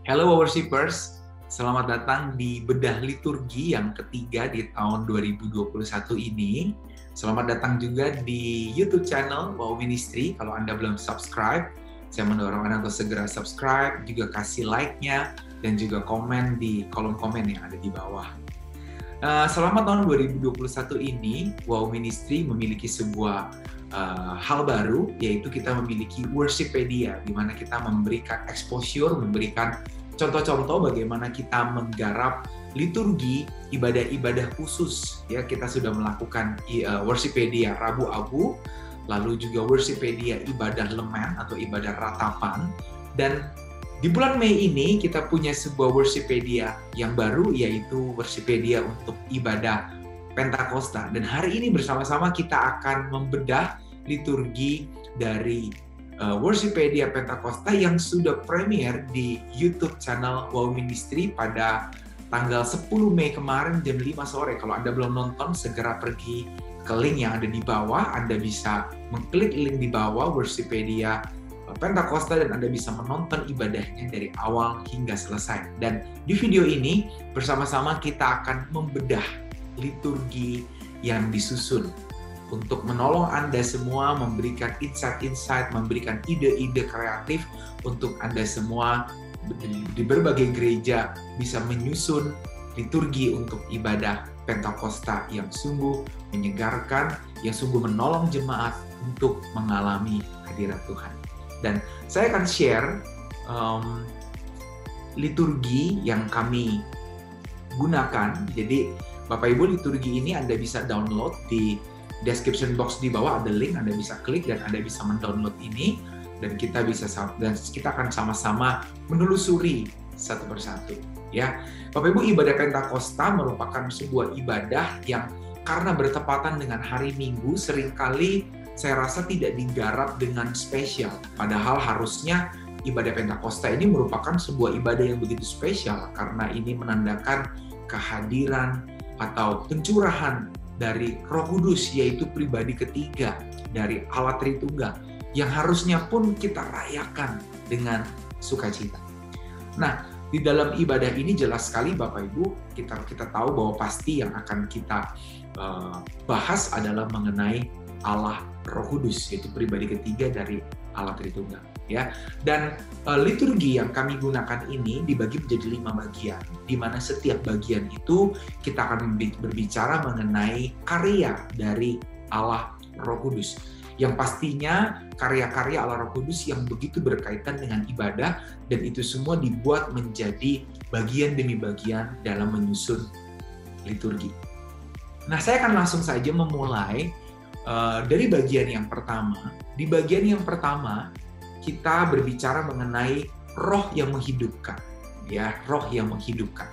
Hello worshippers, selamat datang di bedah liturgi yang ketiga di tahun 2021 ini. Selamat datang juga di YouTube channel Wow Ministry. Kalau Anda belum subscribe, saya mendorong Anda untuk segera subscribe, juga kasih like-nya, dan juga komen di kolom komen yang ada di bawah. Selama tahun 2021 ini, Wow Ministry memiliki sebuah hal baru, yaitu kita memiliki Worshippedia, di mana kita memberikan exposure, memberikan contoh-contoh bagaimana kita menggarap liturgi ibadah-ibadah khusus. Ya, kita sudah melakukan Worshippedia Rabu Abu, lalu juga Worshippedia ibadah lemen atau ibadah ratapan. Dan di bulan Mei ini kita punya sebuah Worshippedia yang baru, yaitu Worshippedia untuk ibadah Pentakosta. Dan hari ini bersama-sama kita akan membedah liturgi dari Worshippedia Pentakosta yang sudah premier di YouTube channel Wow Ministry pada tanggal 10 Mei kemarin jam 5 sore. Kalau Anda belum nonton, segera pergi ke link yang ada di bawah. Anda bisa mengklik link di bawah Worshippedia Pentakosta dan Anda bisa menonton ibadahnya dari awal hingga selesai. Dan di video ini bersama-sama kita akan membedah liturgi yang disusun untuk menolong Anda semua, memberikan insight-insight, memberikan ide-ide kreatif untuk Anda semua di berbagai gereja bisa menyusun liturgi untuk ibadah Pentakosta yang sungguh menyegarkan, yang sungguh menolong jemaat untuk mengalami hadirat Tuhan. Dan saya akan share liturgi yang kami gunakan. Jadi Bapak Ibu, liturgi ini Anda bisa download di description box di bawah, ada link, Anda bisa klik dan Anda bisa mendownload ini, dan kita akan sama-sama menelusuri satu persatu. Ya, Bapak Ibu, ibadah Pentakosta merupakan sebuah ibadah yang karena bertepatan dengan hari Minggu seringkali saya rasa tidak digarap dengan spesial. Padahal harusnya ibadah Pentakosta ini merupakan sebuah ibadah yang begitu spesial karena ini menandakan kehadiran atau pencurahan dari Roh Kudus, yaitu pribadi ketiga dari Allah Tritunggal, yang harusnya pun kita rayakan dengan sukacita. Nah, di dalam ibadah ini jelas sekali Bapak Ibu, kita tahu bahwa pasti yang akan kita bahas adalah mengenai Allah Roh Kudus, yaitu pribadi ketiga dari Allah Tritunggal. Ya, dan liturgi yang kami gunakan ini dibagi menjadi 5 bagian, di mana setiap bagian itu kita akan berbicara mengenai karya dari Allah Roh Kudus, yang pastinya karya-karya Allah Roh Kudus yang begitu berkaitan dengan ibadah, dan itu semua dibuat menjadi bagian demi bagian dalam menyusun liturgi. Nah, saya akan langsung saja memulai dari bagian yang pertama. Di bagian yang pertama kita berbicara mengenai roh yang menghidupkan, ya, roh yang menghidupkan.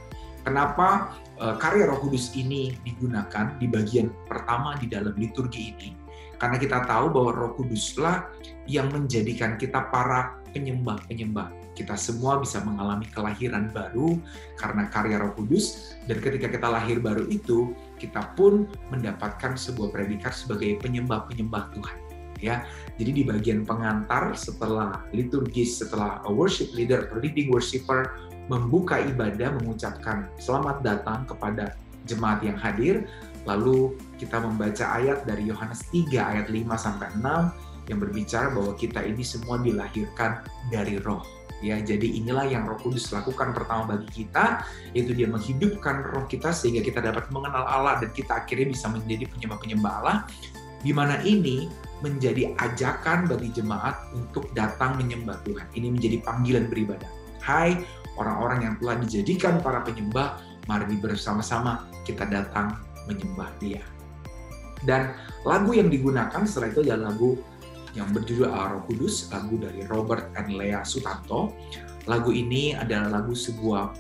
Kenapa karya Roh Kudus ini digunakan di bagian pertama di dalam liturgi ini? Karena kita tahu bahwa Roh Kuduslah yang menjadikan kita para penyembah-penyembah. Kita semua bisa mengalami kelahiran baru karena karya Roh Kudus, dan ketika kita lahir baru itu, kita pun mendapatkan sebuah predikat sebagai penyembah-penyembah Tuhan. Ya, jadi di bagian pengantar setelah liturgis, setelah a worship leader atau leading worshipper membuka ibadah, mengucapkan selamat datang kepada jemaat yang hadir, lalu kita membaca ayat dari Yohanes 3 ayat 5-6 yang berbicara bahwa kita ini semua dilahirkan dari roh. Ya, jadi inilah yang Roh Kudus lakukan pertama bagi kita, yaitu Dia menghidupkan roh kita sehingga kita dapat mengenal Allah dan kita akhirnya bisa menjadi penyembah-penyembah Allah, di mana ini menjadi ajakan bagi jemaat untuk datang menyembah Tuhan. Ini menjadi panggilan beribadah. Hai orang-orang yang telah dijadikan para penyembah, mari bersama-sama kita datang menyembah Dia. Dan lagu yang digunakan setelah itu adalah lagu yang berjudul Allah Roh Kudus, lagu dari Robert and Lea Sutanto. Lagu ini adalah sebuah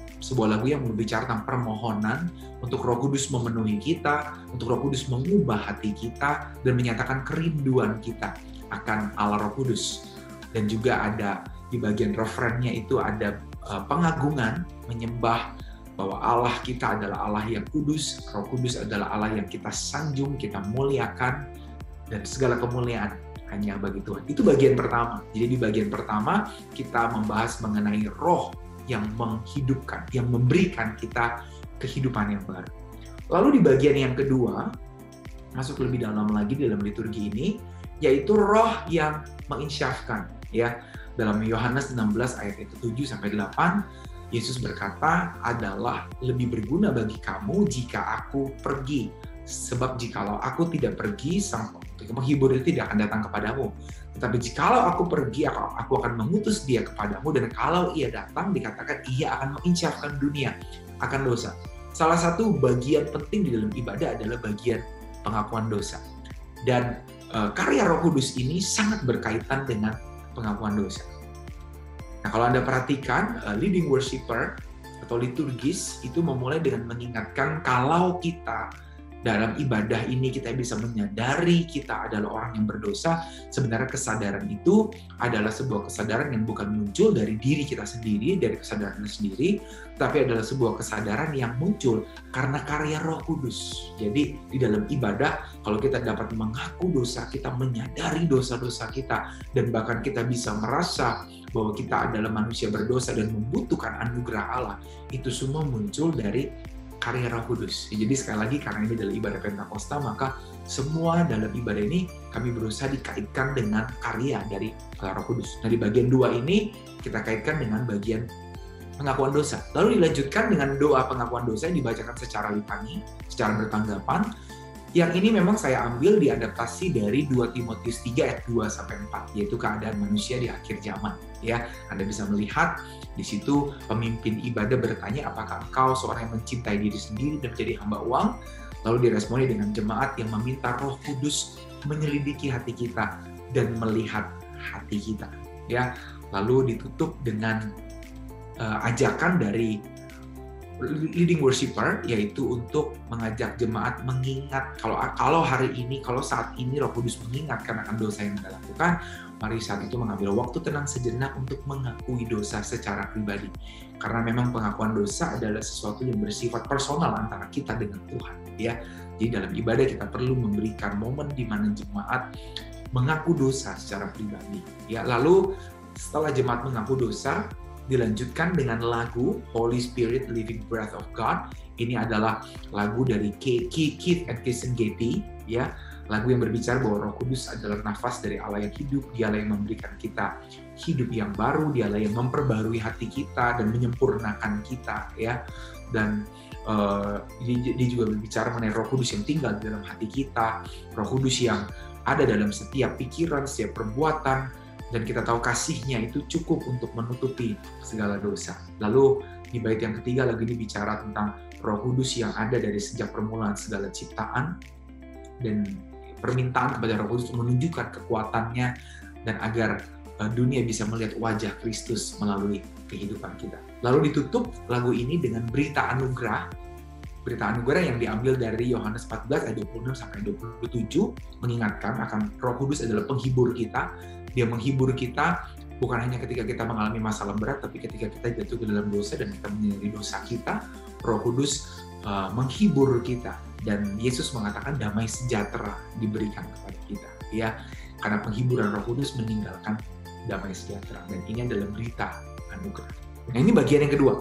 lagu yang berbicara tentang permohonan untuk Roh Kudus memenuhi kita, untuk Roh Kudus mengubah hati kita, dan menyatakan kerinduan kita akan Allah Roh Kudus. Dan juga ada di bagian refrennya itu ada pengagungan, menyembah bahwa Allah kita adalah Allah yang kudus, Roh Kudus adalah Allah yang kita sanjung, kita muliakan, dan segala kemuliaan hanya bagi Tuhan. Itu bagian pertama. Jadi di bagian pertama kita membahas mengenai roh yang menghidupkan, yang memberikan kita kehidupan yang baru. Lalu di bagian yang kedua, masuk lebih dalam lagi dalam liturgi ini, yaitu roh yang menginsyafkan. Ya, dalam Yohanes 16 ayat 7-8, Yesus berkata, adalah lebih berguna bagi kamu jika aku pergi. Sebab jikalau aku tidak pergi, sang penghibur itu tidak akan datang kepadamu. Tetapi jikalau aku pergi, aku akan mengutus dia kepadamu, dan kalau ia datang, dikatakan ia akan menginsyafkan dunia akan dosa. Salah satu bagian penting di dalam ibadah adalah bagian pengakuan dosa. Dan karya Roh Kudus ini sangat berkaitan dengan pengakuan dosa. Nah, kalau Anda perhatikan, leading worshiper atau liturgis itu memulai dengan mengingatkan kalau kita dalam ibadah ini kita bisa menyadari kita adalah orang yang berdosa. Sebenarnya kesadaran itu adalah sebuah kesadaran yang bukan muncul dari diri kita sendiri, dari kesadaran sendiri, tapi adalah sebuah kesadaran yang muncul karena karya Roh Kudus. Jadi di dalam ibadah, kalau kita dapat mengaku dosa, kita menyadari dosa-dosa kita, dan bahkan kita bisa merasa bahwa kita adalah manusia berdosa dan membutuhkan anugerah Allah, itu semua muncul dari karya Roh Kudus. Jadi sekali lagi, karena ini adalah ibadah Pentakosta, maka semua dalam ibadah ini kami berusaha dikaitkan dengan karya dari Roh Kudus. Nah, di bagian 2 ini kita kaitkan dengan bagian pengakuan dosa. Lalu dilanjutkan dengan doa pengakuan dosa yang dibacakan secara litani, secara bertanggapan. Yang ini memang saya ambil diadaptasi dari 2 Timotius 3 ayat 2-4, yaitu keadaan manusia di akhir zaman. Ya, Anda bisa melihat di situ pemimpin ibadah bertanya, apakah engkau seorang yang mencintai diri sendiri dan menjadi hamba uang? Lalu diresponi dengan jemaat yang meminta Roh Kudus menyelidiki hati kita dan melihat hati kita. Ya, lalu ditutup dengan ajakan dari leading worshiper, yaitu untuk mengajak jemaat mengingat kalau hari ini, kalau saat ini Roh Kudus mengingatkan akan dosa yang Anda lakukan, mari saat itu mengambil waktu tenang sejenak untuk mengakui dosa secara pribadi. Karena memang pengakuan dosa adalah sesuatu yang bersifat personal antara kita dengan Tuhan. Ya, jadi dalam ibadah kita perlu memberikan momen di mana jemaat mengaku dosa secara pribadi. Ya, lalu setelah jemaat mengaku dosa, dilanjutkan dengan lagu Holy Spirit Living Breath of God. Ini adalah lagu dari Keith and Kirsten Getty, ya. Lagu yang berbicara bahwa Roh Kudus adalah nafas dari Allah yang hidup, Dialah yang memberikan kita hidup yang baru, Dialah yang memperbarui hati kita dan menyempurnakan kita, ya. Dan dia juga berbicara mengenai Roh Kudus yang tinggal di dalam hati kita, Roh Kudus yang ada dalam setiap pikiran, setiap perbuatan. Dan kita tahu kasih-Nya itu cukup untuk menutupi segala dosa. Lalu di bait yang ketiga lagu ini bicara tentang Roh Kudus yang ada dari sejak permulaan segala ciptaan, dan permintaan kepada Roh Kudus menunjukkan kekuatannya dan agar dunia bisa melihat wajah Kristus melalui kehidupan kita. Lalu ditutup lagu ini dengan berita anugerah yang diambil dari Yohanes 14 ayat 26-27, mengingatkan akan Roh Kudus adalah penghibur kita. Dia menghibur kita bukan hanya ketika kita mengalami masalah berat, tapi ketika kita jatuh ke dalam dosa dan kita menyadari dosa kita, Roh Kudus menghibur kita. Dan Yesus mengatakan damai sejahtera diberikan kepada kita. Ya, karena penghiburan Roh Kudus meninggalkan damai sejahtera. Dan ini adalah berita anugerah. Nah, ini bagian yang kedua.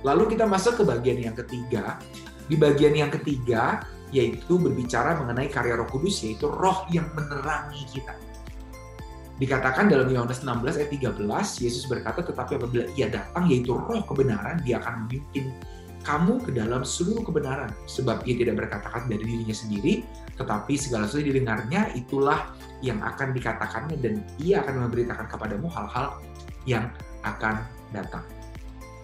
Lalu kita masuk ke bagian yang ketiga. Di bagian yang ketiga, yaitu berbicara mengenai karya Roh Kudus, yaitu roh yang menerangi kita. Dikatakan dalam Yohanes 16 ayat 13, Yesus berkata, tetapi apabila ia datang, yaitu roh kebenaran, dia akan memimpin kamu ke dalam seluruh kebenaran. Sebab ia tidak berkata-kata dari dirinya sendiri, tetapi segala sesuatu yang didengarnya, itulah yang akan dikatakannya, dan ia akan memberitakan kepadamu hal-hal yang akan datang.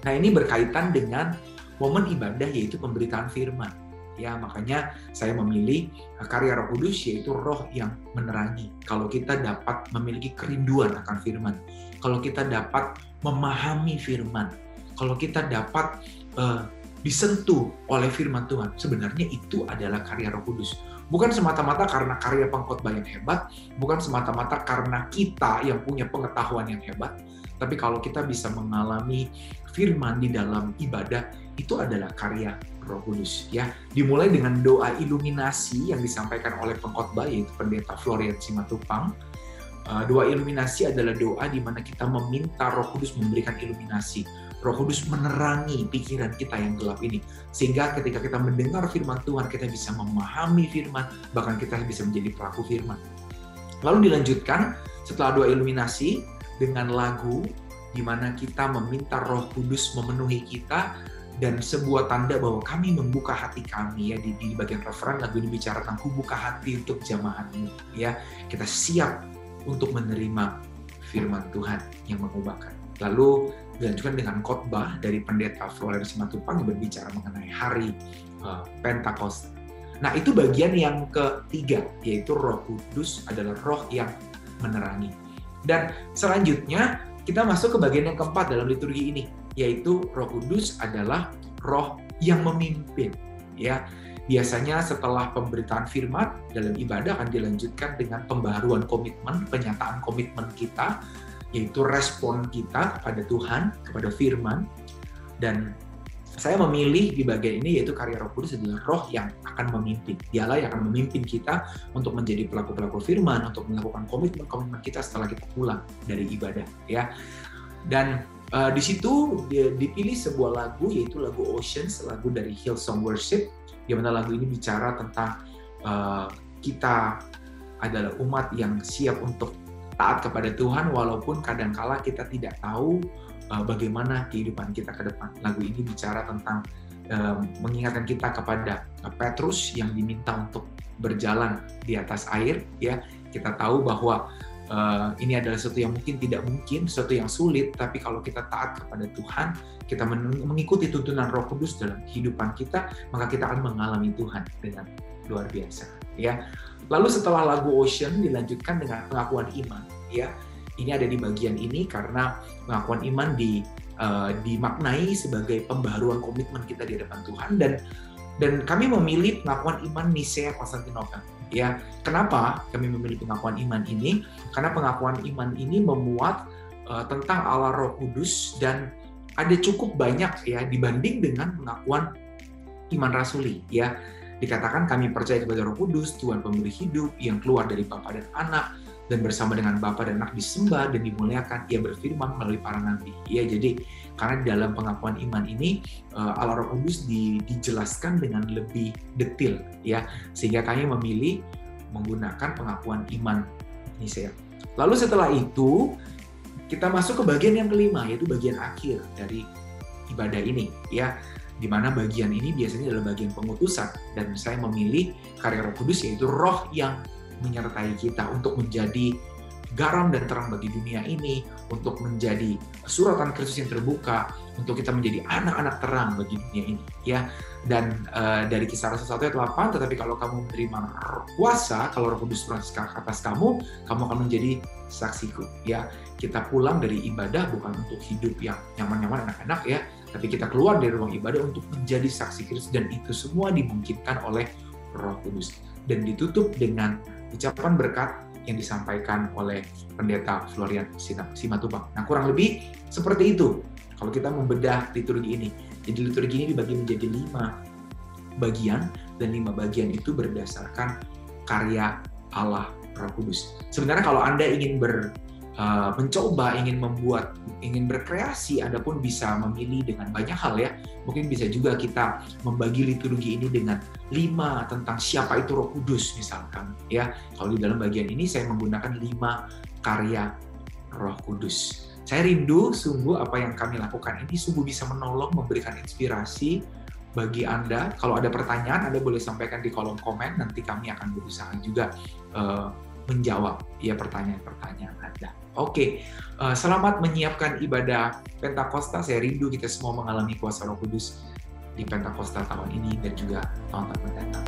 Nah, ini berkaitan dengan momen ibadah, yaitu pemberitaan firman. Ya, makanya saya memilih karya Roh Kudus, yaitu roh yang menerangi. Kalau kita dapat memiliki kerinduan akan firman, kalau kita dapat memahami firman, kalau kita dapat disentuh oleh firman Tuhan, sebenarnya itu adalah karya Roh Kudus. Bukan semata-mata karena karya pengkhotbah yang hebat, bukan semata-mata karena kita yang punya pengetahuan yang hebat, tapi kalau kita bisa mengalami firman di dalam ibadah, itu adalah karya Roh Kudus. Ya, dimulai dengan doa iluminasi yang disampaikan oleh pengkhotbah, yaitu Pendeta Florian Simatupang. Doa iluminasi adalah doa di mana kita meminta Roh Kudus memberikan iluminasi. Roh Kudus menerangi pikiran kita yang gelap ini. Sehingga ketika kita mendengar firman Tuhan, kita bisa memahami firman, bahkan kita bisa menjadi pelaku firman. Lalu dilanjutkan setelah doa iluminasi dengan lagu di mana kita meminta Roh Kudus memenuhi kita, dan sebuah tanda bahwa kami membuka hati kami, ya, di bagian referen lagu ini bicara tentang ku buka hati untuk jamaah-Mu, ya. Kita siap untuk menerima firman Tuhan yang mengubahkan. Lalu dilanjutkan dengan khotbah dari Pendeta Florian Simatupang yang berbicara mengenai hari Pentakosta. Nah, itu bagian yang ketiga, yaitu Roh Kudus adalah roh yang menerangi. Dan selanjutnya kita masuk ke bagian yang keempat dalam liturgi ini, yaitu Roh Kudus adalah roh yang memimpin. Ya, biasanya setelah pemberitaan firman dalam ibadah akan dilanjutkan dengan pembaharuan komitmen, penyataan komitmen kita, yaitu respon kita kepada Tuhan, kepada firman. Dan saya memilih di bagian ini, yaitu karya Roh Kudus adalah roh yang akan memimpin. Dialah yang akan memimpin kita untuk menjadi pelaku-pelaku firman, untuk melakukan komitmen-komitmen kita setelah kita pulang dari ibadah, ya. Dan di situ dipilih sebuah lagu, yaitu lagu Oceans, lagu dari Hillsong Worship, di mana lagu ini bicara tentang kita adalah umat yang siap untuk taat kepada Tuhan, walaupun kadangkala kita tidak tahu bagaimana kehidupan kita ke depan. Lagu ini bicara tentang mengingatkan kita kepada Petrus yang diminta untuk berjalan di atas air. Ya, kita tahu bahwa ini adalah sesuatu yang mungkin tidak mungkin, sesuatu yang sulit, tapi kalau kita taat kepada Tuhan, kita mengikuti tuntunan Roh Kudus dalam kehidupan kita, maka kita akan mengalami Tuhan dengan luar biasa. Ya, lalu setelah lagu Ocean dilanjutkan dengan pengakuan iman. Ya, ini ada di bagian ini karena pengakuan iman dimaknai sebagai pembaharuan komitmen kita di hadapan Tuhan, dan kami memilih pengakuan iman Nisea Konstantinopel. Ya, kenapa kami memilih pengakuan iman ini? Karena pengakuan iman ini memuat tentang Allah Roh Kudus dan ada cukup banyak, ya, dibanding dengan pengakuan iman rasuli. Ya, dikatakan kami percaya kepada Roh Kudus, Tuhan pemberi hidup yang keluar dari Bapa dan Anak, dan bersama dengan Bapa dan Anak disembah dan dimuliakan, Ia berfirman melalui para nabi. Ya, jadi karena di dalam pengakuan iman ini Allah Roh Kudus dijelaskan dengan lebih detail, ya, sehingga kami memilih menggunakan pengakuan iman Nisea. Lalu setelah itu kita masuk ke bagian yang kelima, yaitu bagian akhir dari ibadah ini, ya, di mana bagian ini biasanya adalah bagian pengutusan, dan saya memilih karya Roh Kudus, yaitu roh yang menyertai kita untuk menjadi garam dan terang bagi dunia ini, untuk menjadi suratan Kristus yang terbuka, untuk kita menjadi anak-anak terang bagi dunia ini, ya. Dan dari Kisah Rasul 1 ayat 8, tetapi kalau kamu menerima kuasa, kalau Roh Kudus turun atas kamu akan menjadi saksiku, ya. Kita pulang dari ibadah bukan untuk hidup yang nyaman-nyaman enak-enak, ya, tapi kita keluar dari ruang ibadah untuk menjadi saksi Kristus, dan itu semua dimungkinkan oleh Roh Kudus. Dan ditutup dengan ucapan berkat yang disampaikan oleh Pendeta Florian Simatupang. Nah, kurang lebih seperti itu kalau kita membedah liturgi ini. Jadi liturgi ini dibagi menjadi 5 bagian, dan 5 bagian itu berdasarkan karya Allah Roh Kudus. Sebenarnya kalau Anda ingin mencoba, ingin berkreasi, Anda pun bisa memilih dengan banyak hal, ya. Mungkin bisa juga kita membagi liturgi ini dengan 5 tentang siapa itu Roh Kudus misalkan, ya. Kalau di dalam bagian ini saya menggunakan 5 karya Roh Kudus. Saya rindu sungguh apa yang kami lakukan ini sungguh bisa menolong, memberikan inspirasi bagi Anda. Kalau ada pertanyaan, Anda boleh sampaikan di kolom komen, nanti kami akan berusaha juga menjawab, ya, pertanyaan-pertanyaan Anda. Oke, selamat menyiapkan ibadah Pentakosta. Saya rindu kita semua mengalami kuasa Roh Kudus di Pentakosta tahun ini dan juga tahun-tahun mendatang.